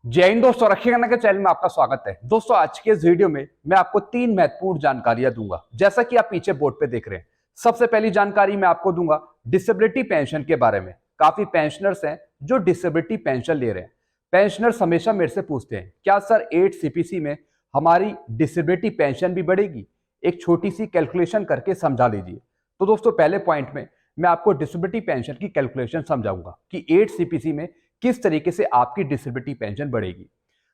जय हिंद दोस्तों, रखिए करने के चैनल में आपका स्वागत है। दोस्तों आज के इस वीडियो में मैं आपको तीन महत्वपूर्ण जानकारियां दूंगा, जैसा कि आप पीछे बोर्ड पे देख रहे हैं। सबसे पहली जानकारी मैं आपको दूंगा डिसेबिलिटी पेंशन के बारे में। काफी पेंशनर्स हैं जो डिसेबिलिटी पेंशन ले रहे हैं। पेंशनर्स हमेशा मेरे से पूछते हैं, क्या सर 8 सीपीसी में हमारी डिसेबिलिटी पेंशन भी बढ़ेगी? एक छोटी सी कैलकुलेशन करके समझा लीजिए। तो दोस्तों पहले पॉइंट में मैं आपको डिसेबिलिटी पेंशन की कैलकुलेशन समझाऊंगा कि 8 सीपीसी में किस तरीके से आपकी डिसेबिलिटी पेंशन बढ़ेगी।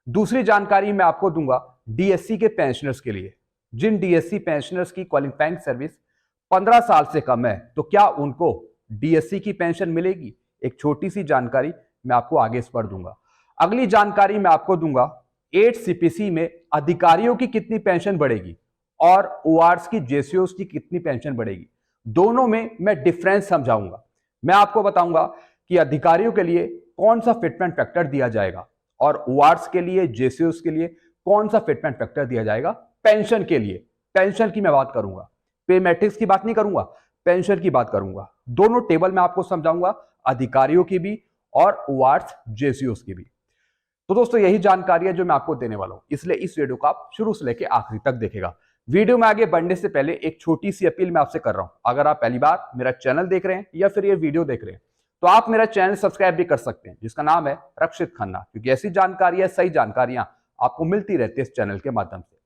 दूसरी जानकारी मैं आपको दूंगा डीएससी के पेंशनर्स के लिए। जिन डीएससी पेंशनर्स की क्वालिफाइंग सर्विस 15 साल से कम है, तो क्या उनको डीएससी की पेंशन मिलेगी? एक छोटी सी जानकारी मैं आपको आगे इस पर दूंगा। अगली जानकारी मैं आपको दूंगा 8 सीपीसी में अधिकारियों की कितनी पेंशन बढ़ेगी और ओआरएस की जेसीओस की कितनी पेंशन बढ़ेगी। दोनों में मैं डिफरेंस समझाऊंगा। मैं आपको बताऊंगा कि अधिकारियों के लिए कौन सा फिटमेंट फैक्टर दिया जाएगा और ओआरएस के लिए, जेसीओस के लिए कौन सा फिटमेंट फैक्टर दिया जाएगा। पेंशन के लिए, पेंशन की मैं बात करूंगा, पे मैट्रिक्स की बात नहीं करूंगा, पेंशन की बात करूंगा। दोनों टेबल में आपको समझाऊंगा, अधिकारियों की भी और ओआरएस जेसीओस की भी। तो दोस्तों यही जानकारी है जो मैं आपको देने वाला हूं, इसलिए इस वीडियो को आप शुरू से लेकर आखिरी तक देखेगा। वीडियो में आगे बढ़ने से पहले एक छोटी सी अपील मैं आपसे कर रहा हूं। अगर आप पहली बार मेरा चैनल देख रहे हैं या फिर ये वीडियो देख रहे हैं, तो आप मेरा चैनल सब्सक्राइब भी कर सकते हैं, जिसका नाम है रक्षित खन्ना, क्योंकि ऐसी जानकारियां, सही जानकारियां आपको मिलती रहती है इस चैनल के माध्यम से।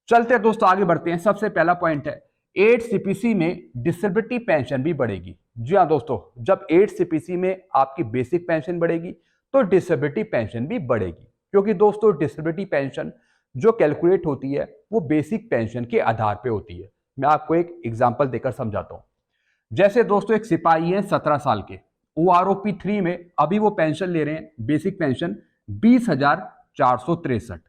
चलते हैं दोस्तों, आगे बढ़ते हैं। सबसे पहला पॉइंट है 8 सीपीसी में डिसेबिलिटी पेंशन भी बढ़ेगी। जी हाँ दोस्तों, जब 8 सीपीसी में आपकी बेसिक पेंशन बढ़ेगी तो डिसेबिलिटी पेंशन भी बढ़ेगी, क्योंकि दोस्तों डिसेबिलिटी पेंशन जो कैलकुलेट होती है वो बेसिक पेंशन के आधार पे होती है। मैं आपको एक एग्जांपल देकर समझाता हूं। जैसे दोस्तों एक सिपाही है 17 साल के, वो आरओपी 3 में अभी वो पेंशन ले रहे हैं, बेसिक पेंशन 20,463।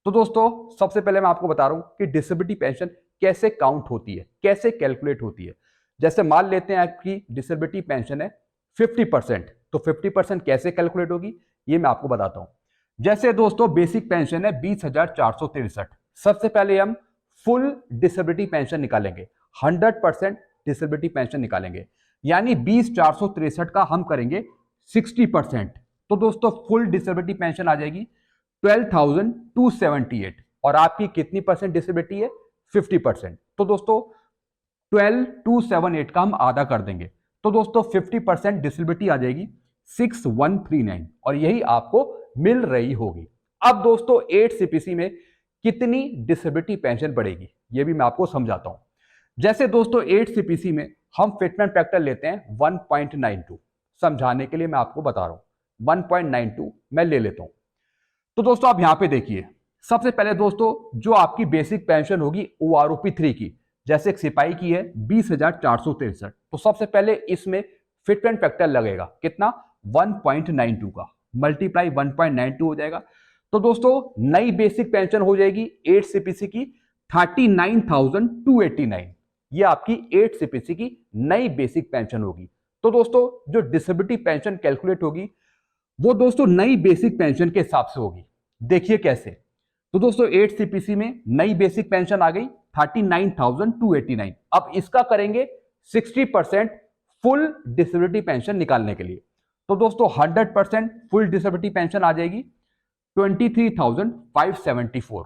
तो दोस्तों सबसे पहले मैं आपको बता रहा हूं कि डिसेबिलिटी पेंशन कैसे काउंट होती है, कैसे कैलकुलेट होती है। जैसे मान लेते हैं आपकी डिसेबिलिटी पेंशन है 50%, तो 50% कैसे कैलकुलेट होगी ये मैं आपको बताता हूं। जैसे दोस्तों बेसिक पेंशन है 20,463, सबसे पहले हम फुल डिसेबिलिटी पेंशन निकालेंगे, 100% डिसेबिलिटी पेंशन निकालेंगे, यानी 20,463 का हम करेंगे 60%। तो दोस्तों फुल डिसेबिलिटी पेंशन आ जाएगी 12,278, और आपकी कितनी परसेंट डिसेबिलिटी है? 50%। तो दोस्तों 12,278 का हम आधा कर देंगे, तो दोस्तों 50% डिसेबिलिटी आ जाएगी 6,139, और यही आपको मिल रही होगी। अब दोस्तों 8 सीपीसी में कितनी डिसेबिलिटी पेंशन बढ़ेगी ये भी मैं आपको समझाता हूं। जैसे दोस्तों 8 सीपीसी में हम फिटमेंट फैक्टर लेते हैं 1.92, समझाने के लिए मैं आपको बता रहा हूं 1.92 मैं ले लेता हूं। तो दोस्तों आप यहां पे देखिए, सबसे पहले दोस्तों जो आपकी बेसिक पेंशन होगी ओआरओपी 3 की, जैसे एक सिपाही की है 20,463, तो सबसे पहले इसमें फिटमेंट फैक्टर लगेगा कितना? 1.92 का, मल्टीप्लाई 1.92 हो जाएगा। तो दोस्तों नई बेसिक पेंशन हो जाएगी 8 सीपीसी की 39,289। ये आपकी 8 सीपीसी की नई बेसिक पेंशन होगी। तो दोस्तों जो डिसेबिलिटी पेंशन कैलकुलेट होगी वो दोस्तों नई बेसिक पेंशन के हिसाब से होगी। देखिए कैसे। तो दोस्तों 8 सीपीसी में नई बेसिक पेंशन आ गई 39,289। अब इसका करेंगे 60% फुल डिसेबिलिटी पेंशन निकालने के लिए। तो दोस्तों 100% फुल डिसेबिलिटी पेंशन आ जाएगी 23,574।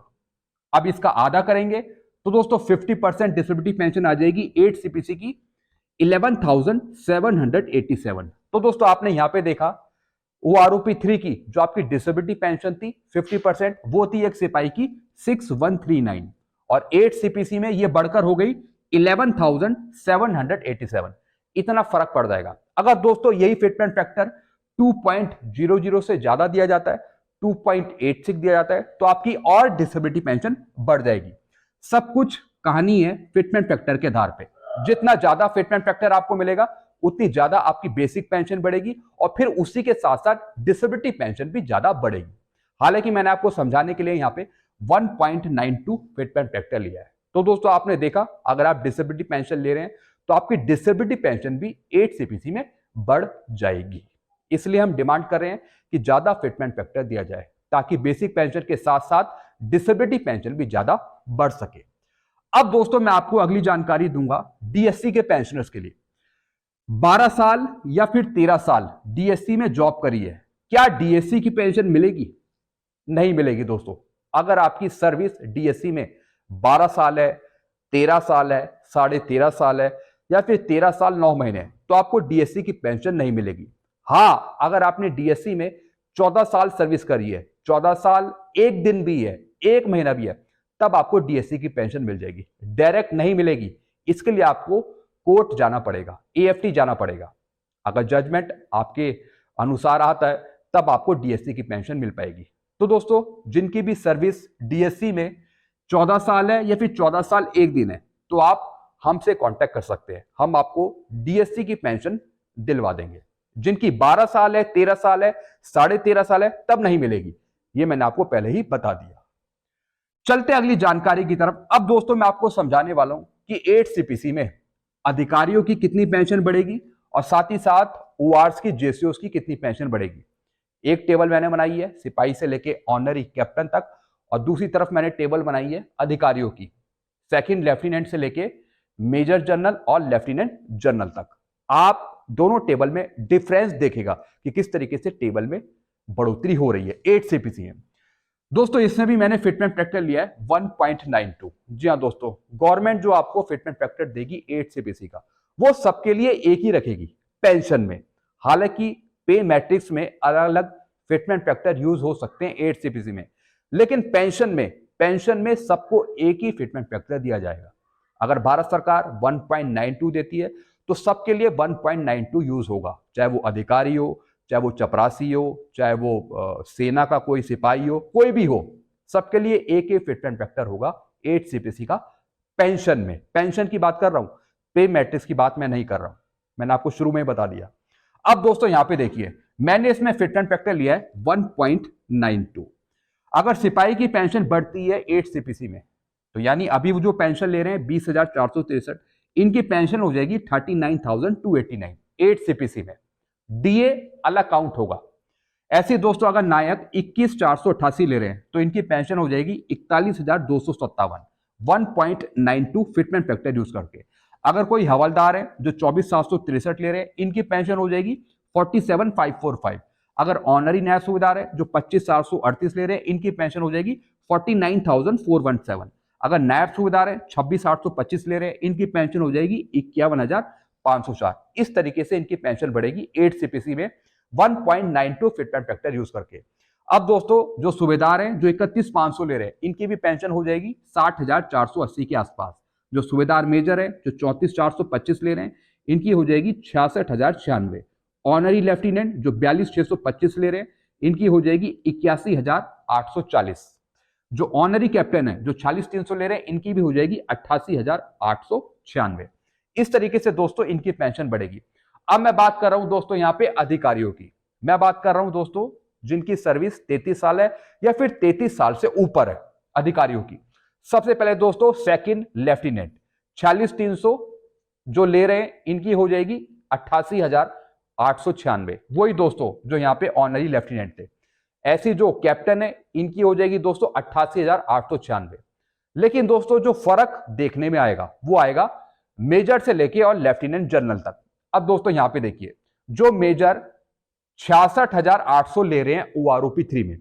अब इसका आधा करेंगे तो दोस्तों 50% डिसेबिलिटी पेंशन आ जाएगी 8 सीपीसी की 11,787। तो दोस्तों आपने यहां पे देखा वो आरओपी 3 की जो आपकी डिसेबिलिटी पेंशन थी 50%, वो थी एक सिपाही की 6,139, और 8 सीपीसी में ये बढ़कर हो गई 11,787। इतना फर्क पड़ जाएगा। अगर दोस्तों यही फिटमेंट फैक्टर 2.00 से ज्यादा दिया जाता है, 2.86 दिया जाता है, तो आपकी और डिसेबिलिटी पेंशन बढ़ जाएगी। सब कुछ कहानी है फिटमेंट फैक्टर के आधार पे। जितना ज्यादा फिटमेंट फैक्टर आपको मिलेगा उतनी ज्यादा आपकी बेसिक पेंशन बढ़ेगी, और फिर उसी के साथ साथ डिसेबिलिटी पेंशन भी ज्यादा बढ़ेगी। हालांकि मैंने आपको समझाने के लिए यहां पे 1.92 फिटमेंट फैक्टर लिया है। तो दोस्तों आपने देखा, अगर आप डिसेबिलिटी पेंशन ले रहे हैं तो आपकी डिसेबिलिटी पेंशन भी 8 सीपीसी में बढ़ जाएगी। इसलिए हम डिमांड कर रहे हैं कि ज्यादा फिटमेंट फैक्टर दिया जाए, ताकि बेसिक पेंशन के साथ साथ डिसेबिलिटी पेंशन भी ज्यादा बढ़ सके। अब दोस्तों मैं आपको अगली जानकारी दूंगा डीएससी के पेंशनर्स के लिए। 12 साल या फिर 13 साल डीएससी में जॉब करी है, क्या डीएससी की पेंशन मिलेगी? नहीं मिलेगी दोस्तों। अगर आपकी सर्विस डीएससी में 12 साल है, 13 साल है, 13.5 साल है या फिर 13 साल 9 महीने है, तो आपको डीएससी की पेंशन नहीं मिलेगी। हाँ, अगर आपने डीएससी में 14 साल सर्विस करी है, 14 साल 1 दिन भी है, 1 महीना भी है, तब आपको डीएससी की पेंशन मिल जाएगी। डायरेक्ट नहीं मिलेगी, इसके लिए आपको कोर्ट जाना पड़ेगा, एएफटी जाना पड़ेगा। अगर जजमेंट आपके अनुसार आता है तब आपको डीएससी की पेंशन मिल पाएगी। तो दोस्तों, जिनकी भी सर्विस डीएससी में 14 साल है या फिर 14 साल 1 दिन है, तो आप हमसे कांटेक्ट कर सकते हैं, हम आपको डीएससी की पेंशन दिलवा देंगे। जिनकी 12 साल है, 13 साल है, 13.5 साल है, तब नहीं मिलेगी। ये मैंने आपको पहले ही बता दिया। चलते अगली जानकारी की तरफ। अब दोस्तों, मैं आपको समझाने वाला हूं कि 8 सीपीसी में अधिकारियों की कितनी पेंशन बढ़ेगी और साथ ही साथ ओआरस की, जेसीओस की कितनी पेंशन बढ़ेगी। एक टेबल मैंने बनाई है सिपाही से लेके ऑनरी कैप्टन तक, और दूसरी तरफ मैंने टेबल बनाई है अधिकारियों की, सेकंड लेफ्टिनेंट से लेके मेजर जनरल और लेफ्टिनेंट जनरल तक। आप दोनों टेबल में डिफरेंस देखेगा कि किस तरीके से टेबल में बढ़ोतरी हो रही है 8 सीपीसी में। दोस्तों, इसमें भी मैंने फिटमेंट फैक्टर लिया है 1.92। जी हाँ दोस्तों, गवर्नमेंट जो आपको फिटमेंट फैक्टर देगी 8 सीपीसी का, वो सबके लिए एक ही रखेगी पेंशन में। हालांकि पे मैट्रिक्स में अलग अलग फिटमेंट फैक्टर यूज हो सकते हैं 8 सीपीसी में, लेकिन पेंशन में सबको एक ही फिटमेंट फैक्टर दिया जाएगा। अगर भारत सरकार 1.92 देती है तो सबके लिए 1.92 यूज होगा, चाहे वो अधिकारी हो, चाहे वो चपरासी हो, चाहे वो सेना का कोई सिपाही हो, कोई भी हो, सबके लिए एक ही फिटमेंट फैक्टर होगा 8 सीपीसी का पेंशन में। पेंशन की बात कर रहा हूं, पे मैट्रिक्स की बात मैं नहीं कर रहा हूं, मैंने आपको शुरू में बता दिया। अब दोस्तों, यहां पे देखिए, मैंने इसमें फिटमेंट फैक्टर लिया है 1.92। अगर सिपाही की पेंशन बढ़ती है 8 सीपीसी में, तो यानी अभी वो जो पेंशन ले रहे हैं 20,463, इनकी पेंशन हो जाएगी 39,289 8 सीपीसी में। डीए अलग काउंट होगा। ऐसे दोस्तों, अगर नायक 21,488 ले रहे हैं तो इनकी पेंशन हो जाएगी 41,257, 1.92 फिटमेंट फैक्टर यूज करके। अगर कोई हवलदार है जो 24,763 ले रहे हैं, इनकी पेंशन हो जाएगी 47,545। अगर ऑनरी नायब सूबेदार है जो 25,438 ले रहे हैं, इनकी पेंशन हो जाएगी 49,417। अगर नायब सूबेदार है 26,825 ले रहे हैं, इनकी पेंशन हो जाएगी 51,504। इस तरीके से इनकी पेंशन बढ़ेगी 8 सीपीसी में 1.92 फिटमेंट फैक्टर यूज करके। अब दोस्तों, जो सूबेदार हैं जो 31,500 ले रहे हैं, इनकी भी पेंशन हो जाएगी 60,480 के आसपास। जो सूबेदार मेजर है जो 34,425 ले रहे हैं, इनकी हो जाएगी 66,096। ऑनरी लेफ्टिनेंट जो 42,625 ले रहे हैं, इनकी हो जाएगी 81,840। जो ऑनरी कैप्टन है जो 46,300 ले रहे हैं, इनकी भी हो जाएगी 88,896। इस तरीके से दोस्तों इनकी पेंशन बढ़ेगी। अब मैं बात कर रहा हूं दोस्तों यहां पे अधिकारियों की। मैं बात कर रहा हूं दोस्तों जिनकी सर्विस 33 साल है या फिर 33 साल से ऊपर है, अधिकारियों की। सबसे पहले दोस्तों सेकंड लेफ्टिनेंट 46,300 जो ले रहे हैं, इनकी हो जाएगी 88,896। वही दोस्तों जो यहां पे ऑनरी लेफ्टिनेंट थे। ऐसी जो कैप्टन है, इनकी हो जाएगी दोस्तों 88,896। लेकिन दोस्तों, जो फर्क देखने में आएगा वो आएगा मेजर से लेके और लेफ्टिनेंट जनरल तक। अब दोस्तों यहां पे देखिए, जो मेजर 66,800 ले रहे हैं ओआरओपी 3 में,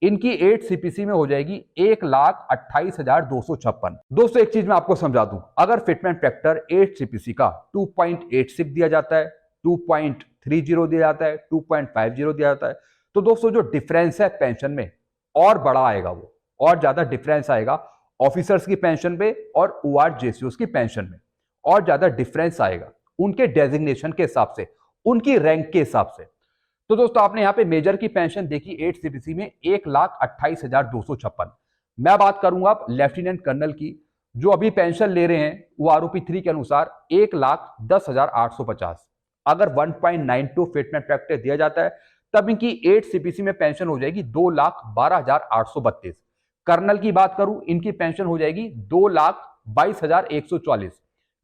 इनकी 8 सीपीसी में हो जाएगी 1,28,256। दोस्तों, एक चीज मैं आपको समझा दूं, अगर फिटमेंट फैक्टर 8 सीपीसी का 2.86 दिया जाता है, 2.30 दिया जाता है, 2.50 दिया जाता है, तो दोस्तों जो डिफरेंस है पेंशन में और बड़ा आएगा, वो और ज्यादा डिफरेंस आएगा ऑफिसर्स की पेंशन पे और ओआर जेसीओस की पेंशन में और ज्यादा डिफरेंस आएगा उनके डेजिग्नेशन के हिसाब से, उनकी रैंक के हिसाब से। तो दोस्तों, आपने यहां पे मेजर की पेंशन देखी 8 सीपीसी में 1,28,256। मैं बात करूंगा अब लेफ्टिनेंट कर्नल की, जो अभी पेंशन ले रहे हैं वो आरओपी 3 के अनुसार 1,10,850। अगर 1.92 फिटमेंट फैक्टर दिया जाता है तब इनकी 8 सीपीसी में पेंशन हो जाएगी 2,12,832। कर्नल की बात करूं, इनकी पेंशन हो जाएगी 2,22,144।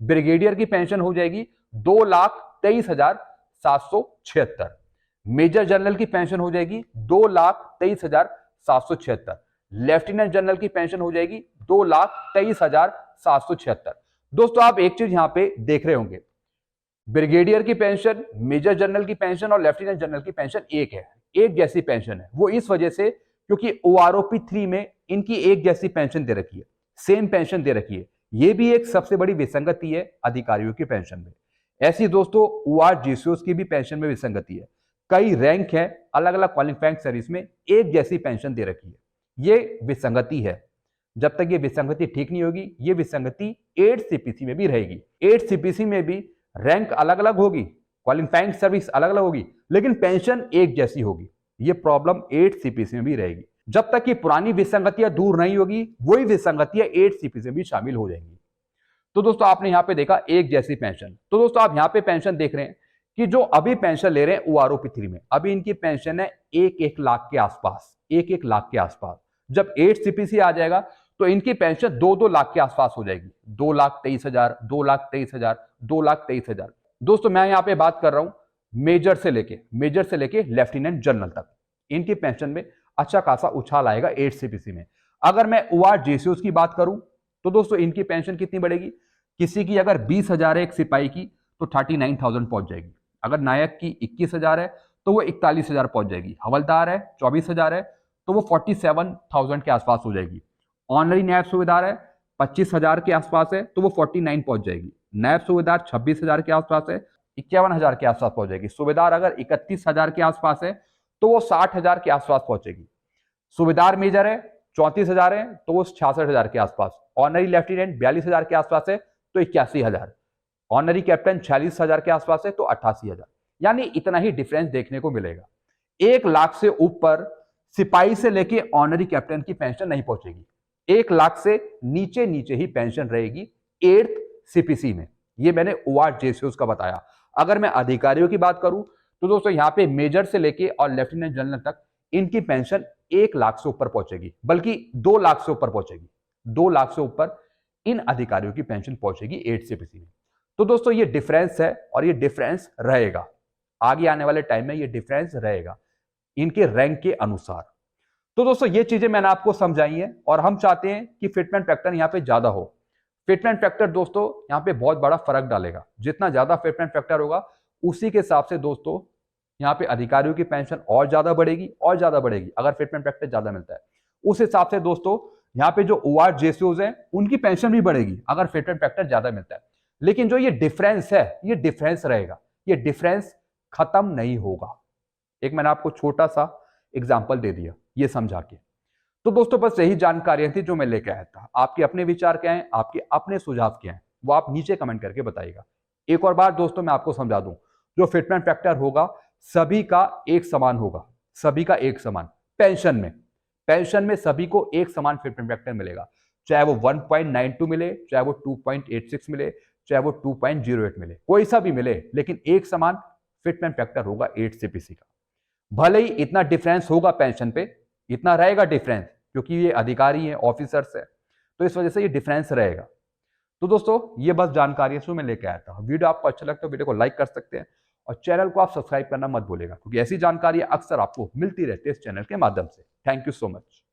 ब्रिगेडियर की पेंशन हो जाएगी 2,23,776। मेजर जनरल की पेंशन हो जाएगी 2,23,776। लेफ्टिनेंट जनरल की पेंशन हो जाएगी 2,23,776। दोस्तों, आप एक चीज यहां पे देख रहे होंगे, ब्रिगेडियर की पेंशन, मेजर जनरल की पेंशन और लेफ्टिनेंट जनरल की पेंशन एक है, एक जैसी पेंशन है। वो इस वजह से क्योंकि OROP 3 में इनकी एक जैसी पेंशन दे रखी है, सेम पेंशन दे रखी है। ये भी एक सबसे बड़ी विसंगति है अधिकारियों की पेंशन में। ऐसी दोस्तों ORGCOs की भी पेंशन में विसंगति है। कई रैंक है, अलग अलग क्वालिफाइंग सर्विस में एक जैसी पेंशन दे रखी है। ये विसंगति है। जब तक ये विसंगति ठीक नहीं होगी, ये विसंगति 8 CPC में भी रहेगी। 8 CPC में भी रैंक अलग अलग होगी, क्वालिफाइंग सर्विस अलग अलग होगी, लेकिन पेंशन एक जैसी होगी। ये प्रॉब्लम 8 CPC में भी रहेगी। जब तक ये पुरानी विसंगतियां दूर नहीं होगी, वही विसंगतियां 8 CPC में भी शामिल हो जाएंगी। तो दोस्तों आपने यहां पे देखा एक जैसी पेंशन। तो दोस्तों आप यहां पे पेंशन देख रहे हैं कि जो अभी पेंशन ले रहे हैं OROP 3 में, अभी इनकी पेंशन है 1-1 लाख के आसपास, 1-1 लाख के आसपास। जब 8 CPC आ जाएगा तो इनकी पेंशन 2-2 लाख के आसपास हो जाएगी। 2,23,000, 2,23,000, 2,23,000। दोस्तों मैं यहां पे बात कर रहा हूं मेजर से लेके लेफ्टिनेंट जनरल तक। इनकी पेंशन में अच्छा खासा उछाल आएगा 8 CPC में। अगर मैं ORGCOs की बात करूं तो दोस्तों इनकी पेंशन कितनी बढ़ेगी? किसी की अगर 20,000 है एक सिपाही की तो 39,000 पहुंच जाएगी। अगर नायक की 21,000 है तो वो 41,000 पहुंच जाएगी। हवलदार है 24,000 है तो वो 47,000 के आसपास हो जाएगी। ऑनरी नायब सूबेदार है 25,000 के आसपास है तो वो 49 पहुंच जाएगी। नायब सूबेदार 26,000 के आसपास है, 51,000 के आसपास पहुंच जाएगी। सूबेदार अगर 31,000 के आसपास है तो वो 60,000 के आसपास पहुंचेगी। सूबेदार मेजर है 34,000 है तो वो 66,000 के आसपास। ऑनरी लेफ्टिनेंट 42,000 के आसपास है तो 81,000। ऑनरी कैप्टन 46,000 के आसपास है तो 88,000। यानी इतना ही डिफरेंस देखने को मिलेगा। 1 लाख से ऊपर सिपाही से लेके ऑनरी कैप्टन की पेंशन नहीं पहुंचेगी। 1 लाख से नीचे नीचे ही पेंशन रहेगी 8th CPC में। ये मैंने ORGCOs का बताया। अगर मैं अधिकारियों की बात करूं तो दोस्तों यहां पे मेजर से लेके और लेफ्टिनेंट जनरल तक इनकी पेंशन 1 लाख से ऊपर पहुंचेगी, बल्कि 2 लाख से ऊपर पहुंचेगी। 2 लाख से ऊपर इन अधिकारियों की पेंशन पहुंचेगी 8 CPC में। तो दोस्तों ये डिफरेंस है और ये डिफरेंस रहेगा। आगे आने वाले टाइम में ये डिफरेंस रहेगा इनके रैंक के अनुसार। तो दोस्तों ये चीजें मैंने आपको समझाई हैं और हम चाहते हैं कि फिटमेंट फैक्टर यहाँ पे ज्यादा हो। फिटमेंट फैक्टर दोस्तों यहाँ पे बहुत बड़ा फर्क डालेगा। जितना ज्यादा फिटमेंट फैक्टर होगा उसी के हिसाब से दोस्तों यहाँ पे अधिकारियों की पेंशन और ज्यादा बढ़ेगी और ज्यादा बढ़ेगी अगर फिटमेंट फैक्टर ज्यादा मिलता है। उस हिसाब से दोस्तों यहाँ पे जो ORGCOs हैं उनकी पेंशन भी बढ़ेगी अगर फिटमेंट फैक्टर ज्यादा मिलता है। लेकिन जो ये डिफरेंस है ये डिफरेंस रहेगा, ये डिफरेंस खत्म नहीं होगा। एक मैंने आपको छोटा सा एग्जाम्पल दे दिया ये समझा के। तो दोस्तों बस यही जानकारियां थी जो मैं लेके आया था। आपके अपने विचार क्या हैं, आपके अपने सुझाव क्या हैं, वो आप नीचे कमेंट करके बताइएगा। एक और बार दोस्तों मैं आपको समझा दूं, जो फिटमेंट फैक्टर होगा सभी का एक समान होगा, सभी का एक समान। पेंशन में सभी को एक समान फिटमेंट फैक्टर मिलेगा, चाहे वो 1.92 मिले, चाहे वो 2.86 मिले, चाहे वो 2.08 मिले, कोई सा भी मिले, लेकिन एक समान फिटमेंट फैक्टर होगा 8 CPC का। भले ही इतना डिफरेंस होगा पेंशन पे, इतना रहेगा डिफरेंस, क्योंकि ये अधिकारी हैं, ऑफिसर्स हैं, तो इस वजह से ये डिफरेंस रहेगा। तो दोस्तों ये बस जानकारी है मैं लेके आया था। वीडियो आपको अच्छा लगता है वीडियो को लाइक कर सकते हैं और चैनल को आप सब्सक्राइब करना मत भूलिएगा, क्योंकि ऐसी जानकारी अक्सर आपको मिलती रहती है इस चैनल के माध्यम से। Thank you so much.